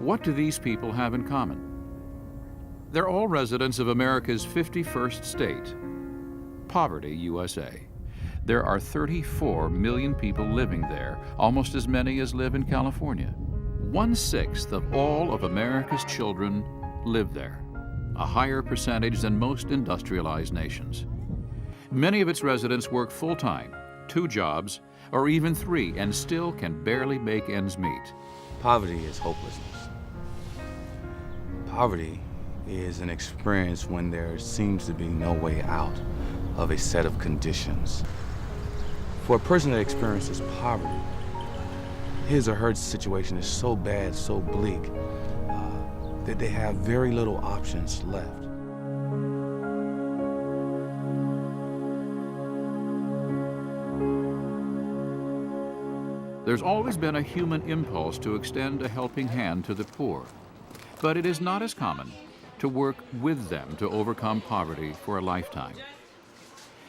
What do these people have in common? They're all residents of America's 51st state, Poverty, USA. There are 34 million people living there, almost as many as live in California. 1/6 of all of America's children live there, a higher percentage than most industrialized nations. Many of its residents work full-time, 2 jobs, or even 3, and still can barely make ends meet. Poverty is hopelessness. Poverty is an experience when there seems to be no way out of a set of conditions. For a person that experiences poverty, his or her situation is so bad, so bleak, that they have very little options left. There's always been a human impulse to extend a helping hand to the poor, but it is not as common to work with them to overcome poverty for a lifetime.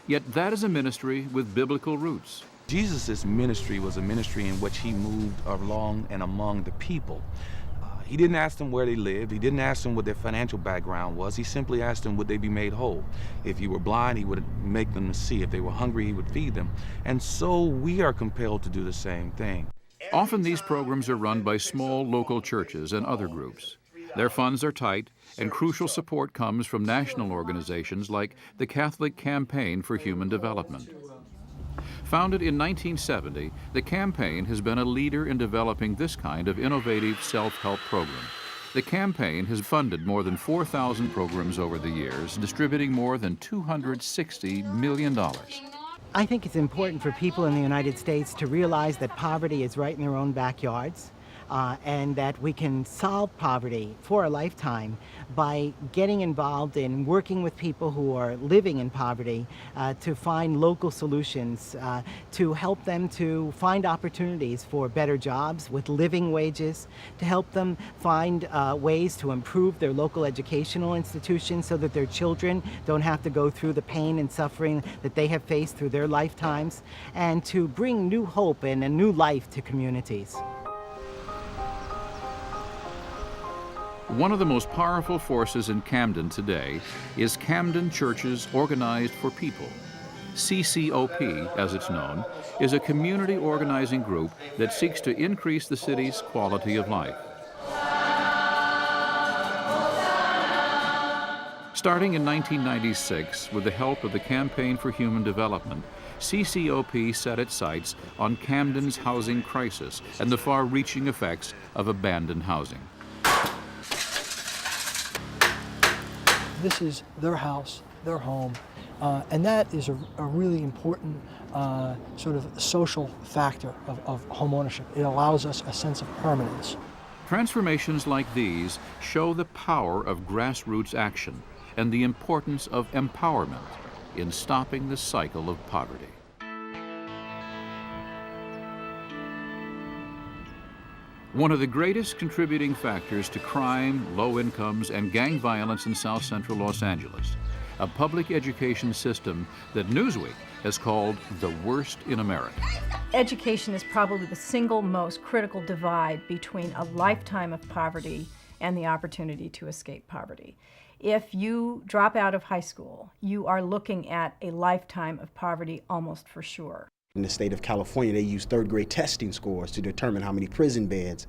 Yet that is a ministry with biblical roots. Jesus' ministry was a ministry in which he moved along and among the people. He didn't ask them where they lived. He didn't ask them what their financial background was. He simply asked them, would they be made whole? If you were blind, he would make them to see. If they were hungry, he would feed them. And so we are compelled to do the same thing. Often these programs are run by small local churches and other groups. Their funds are tight, and crucial support comes from national organizations like the Catholic Campaign for Human Development. Founded in 1970, the campaign has been a leader in developing this kind of innovative self-help program. The campaign has funded more than 4,000 programs over the years, distributing more than $260 million. I think it's important for people in the United States to realize that poverty is right in their own backyards. And that we can solve poverty for a lifetime by getting involved in working with people who are living in poverty to find local solutions, to help them to find opportunities for better jobs with living wages, to help them find ways to improve their local educational institutions so that their children don't have to go through the pain and suffering that they have faced through their lifetimes, and to bring new hope and a new life to communities. One of the most powerful forces in Camden today is Camden Churches Organized for People. CCOP, as it's known, is a community organizing group that seeks to increase the city's quality of life. Starting in 1996, with the help of the Campaign for Human Development, CCOP set its sights on Camden's housing crisis and the far-reaching effects of abandoned housing. This is their house, their home, and that is a really important sort of social factor of home ownership. It allows us a sense of permanence. Transformations like these show the power of grassroots action and the importance of empowerment in stopping the cycle of poverty. One of the greatest contributing factors to crime, low incomes, and gang violence in South Central Los Angeles, a public education system that Newsweek has called the worst in America. Education is probably the single most critical divide between a lifetime of poverty and the opportunity to escape poverty. If you drop out of high school, you are looking at a lifetime of poverty almost for sure. In the state of California, they use third-grade testing scores to determine how many prison beds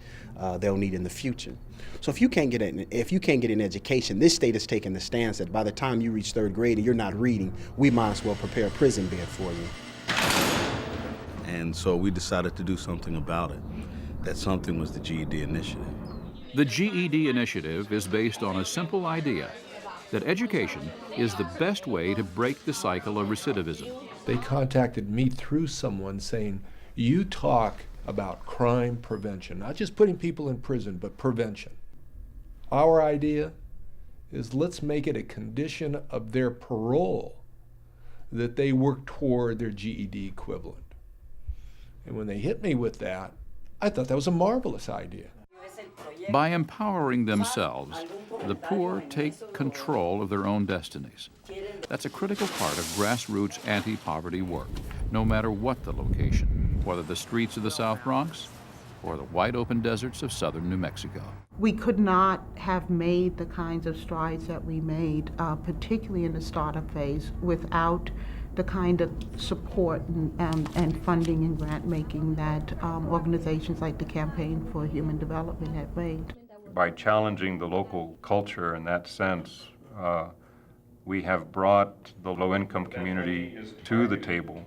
they'll need in the future. So if you can't get an education, this state has taken the stance that by the time you reach third grade and you're not reading, we might as well prepare a prison bed for you. And so we decided to do something about it. That something was the GED Initiative. The GED Initiative is based on a simple idea that education is the best way to break the cycle of recidivism. They contacted me through someone saying, you talk about crime prevention, not just putting people in prison, but prevention. Our idea is let's make it a condition of their parole that they work toward their GED equivalent. And when they hit me with that, I thought that was a marvelous idea. By empowering themselves, the poor take control of their own destinies. That's a critical part of grassroots anti-poverty work, no matter what the location, whether the streets of the South Bronx or the wide open deserts of southern New Mexico. We could not have made the kinds of strides that we made, particularly in the startup phase, without the kind of support and funding and grant making that organizations like the Campaign for Human Development have made. By challenging the local culture in that sense, we have brought the low-income community to the table,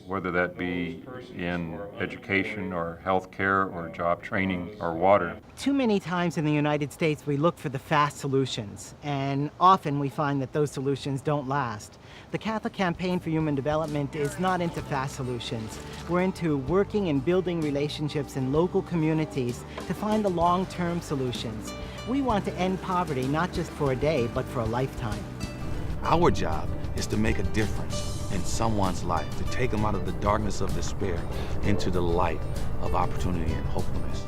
whether that be in education or healthcare or job training or water. Too many times in the United States we look for the fast solutions, and often we find that those solutions don't last. The Catholic Campaign for Human Development is not into fast solutions. We're into working and building relationships in local communities to find the long-term solutions. We want to end poverty not just for a day, but for a lifetime. Our job is to make a difference in someone's life, to take them out of the darkness of despair into the light of opportunity and hopefulness.